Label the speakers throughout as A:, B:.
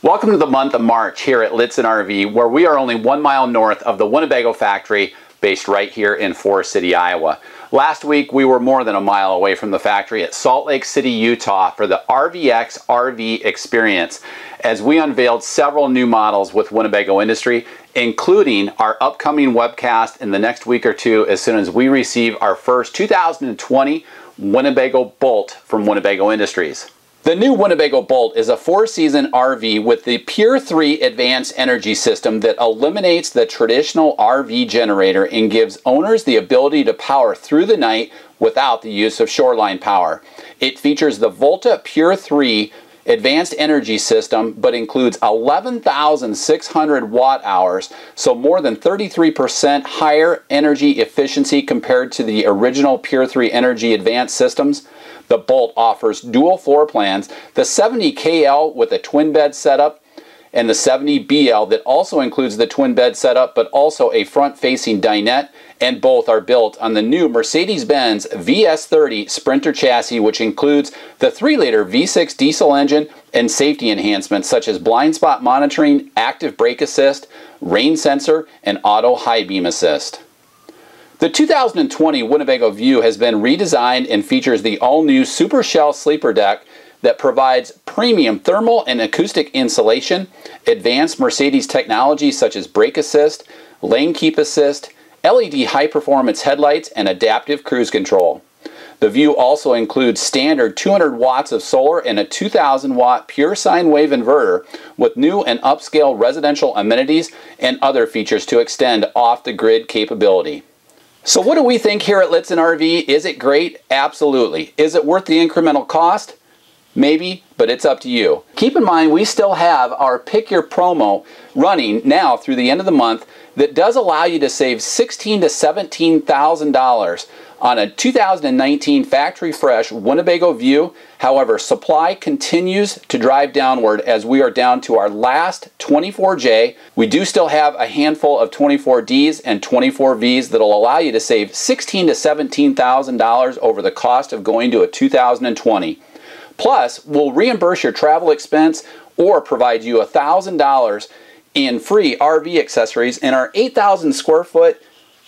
A: Welcome to the month of March here at Lichtsinn RV, where we are only 1 mile north of the Winnebago factory, based right here in Forest City, Iowa. Last week we were more than a mile away from the factory at Salt Lake City, Utah for the RVX RV Experience, as we unveiled several new models with Winnebago Industries, including our upcoming webcast in the next week or two as soon as we receive our first 2020 Winnebago Boldt from Winnebago Industries. The new Winnebago Boldt is a 4-season RV with the Pure 3 advanced energy system that eliminates the traditional RV generator and gives owners the ability to power through the night without the use of shoreline power. It features the Volta Pure 3 advanced energy system, but includes 11,600 watt hours, so more than 33% higher energy efficiency compared to the original Pure 3 energy advanced systems. The Boldt offers dual floor plans, the 70KL with a twin bed setup, and the 70BL that also includes the twin bed setup, but also a front-facing dinette, and both are built on the new Mercedes-Benz VS30 Sprinter chassis, which includes the 3-liter V6 diesel engine and safety enhancements such as blind spot monitoring, active brake assist, rain sensor, and auto high beam assist. The 2020 Winnebago View has been redesigned and features the all-new Super Shell sleeper deck that provides premium thermal and acoustic insulation, advanced Mercedes technology such as brake assist, lane keep assist, LED high-performance headlights, and adaptive cruise control. The View also includes standard 200 watts of solar and a 2,000 watt pure sine wave inverter with new and upscale residential amenities and other features to extend off-the-grid capability. So what do we think here at Lichtsinn RV? Is it great? Absolutely. Is it worth the incremental cost? Maybe, but it's up to you. Keep in mind, we still have our Pick Your Promo running now through the end of the month that does allow you to save $16,000 to $17,000 on a 2019 factory fresh Winnebago View. However, supply continues to drive downward as we are down to our last 24J. We do still have a handful of 24Ds and 24Vs that will allow you to save $16,000 to $17,000 over the cost of going to a 2020. Plus, we'll reimburse your travel expense or provide you $1,000 in free RV accessories in our 8,000 square foot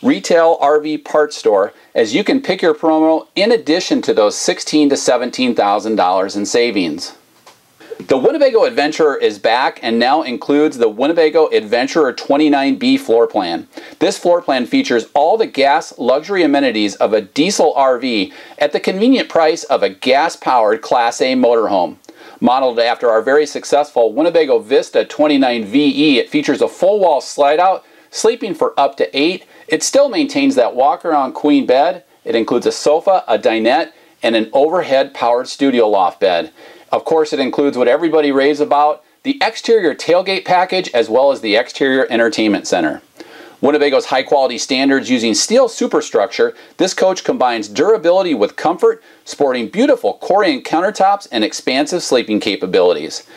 A: retail RV parts store, as you can pick your promo in addition to those $16,000 to $17,000 in savings. The Winnebago Adventurer is back and now includes the Winnebago Adventurer 29B floor plan. This floor plan features all the gas luxury amenities of a diesel RV at the convenient price of a gas-powered Class A motorhome. Modeled after our very successful Winnebago Vista 29VE, it features a full wall slide out, sleeping for up to 8. It still maintains that walk-around queen bed. It includes a sofa, a dinette, and an overhead powered studio loft bed. Of course, it includes what everybody raves about, the exterior tailgate package as well as the exterior entertainment center. Winnebago's high-quality standards using steel superstructure, this coach combines durability with comfort, sporting beautiful Corian countertops and expansive sleeping capabilities.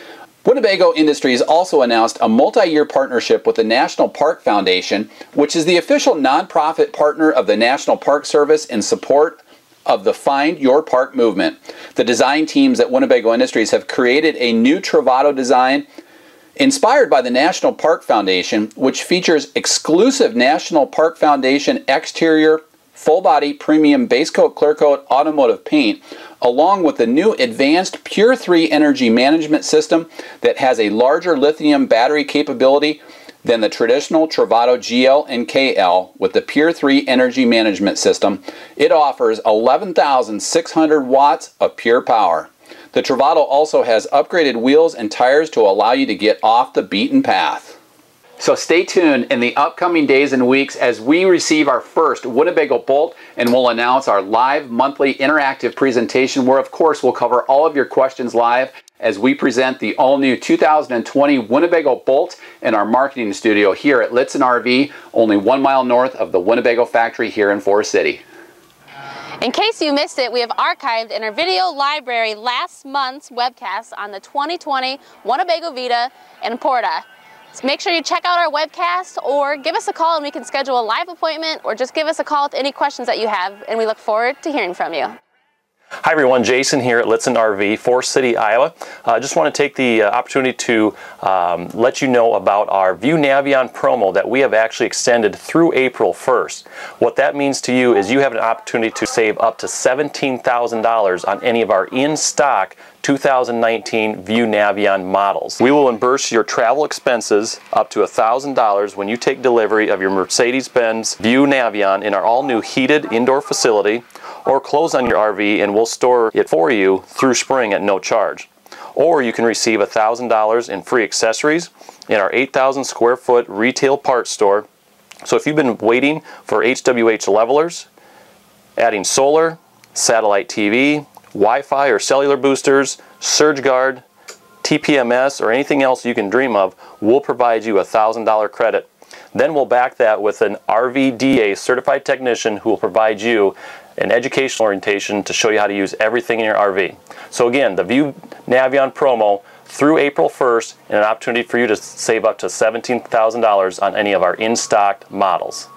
A: Winnebago Industries also announced a multi-year partnership with the National Park Foundation, which is the official nonprofit partner of the National Park Service in support of the Find Your Park movement. The design teams at Winnebago Industries have created a new Travato design inspired by the National Park Foundation, which features exclusive National Park Foundation exterior full-body premium base coat clear coat automotive paint, along with the new advanced Pure 3 energy management system that has a larger lithium battery capability than the traditional Travato GL and KL. With the Pure 3 energy management system, it offers 11,600 watts of pure power. The Travato also has upgraded wheels and tires to allow you to get off the beaten path. So stay tuned in the upcoming days and weeks as we receive our first Winnebago Boldt, and we'll announce our live monthly interactive presentation where of course we'll cover all of your questions live as we present the all-new 2020 Winnebago Boldt in our marketing studio here at Lichtsinn RV, only 1 mile north of the Winnebago factory here in Forest City.
B: In case you missed it, we have archived in our video library last month's webcast on the 2020 Winnebago Vita and Porta. So make sure you check out our webcast or give us a call and we can schedule a live appointment, or just give us a call with any questions that you have, and we look forward to hearing from you.
C: Hi everyone, Jason here at Lichtsinn RV, Forest City, Iowa. I just want to take the opportunity to let you know about our View Navion promo that we have actually extended through April 1st. What that means to you is you have an opportunity to save up to $17,000 on any of our in-stock 2019 View Navion models. We will reimburse your travel expenses up to $1,000 when you take delivery of your Mercedes-Benz View Navion in our all-new heated indoor facility, or close on your RV and we'll store it for you through spring at no charge. Or you can receive $1,000 in free accessories in our 8,000 square foot retail parts store. So if you've been waiting for HWH levelers, adding solar, satellite TV, Wi-Fi or cellular boosters, surge guard, TPMS, or anything else you can dream of, we'll provide you a $1,000 credit. Then we'll back that with an RVDA certified technician who will provide you an educational orientation to show you how to use everything in your RV. So again, the View Navion promo through April 1st, and an opportunity for you to save up to $17,000 on any of our in-stock models.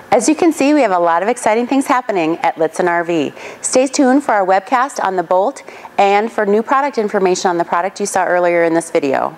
D: As you can see, we have a lot of exciting things happening at Lichtsinn RV. Stay tuned for our webcast on the Boldt and for new product information on the product you saw earlier in this video.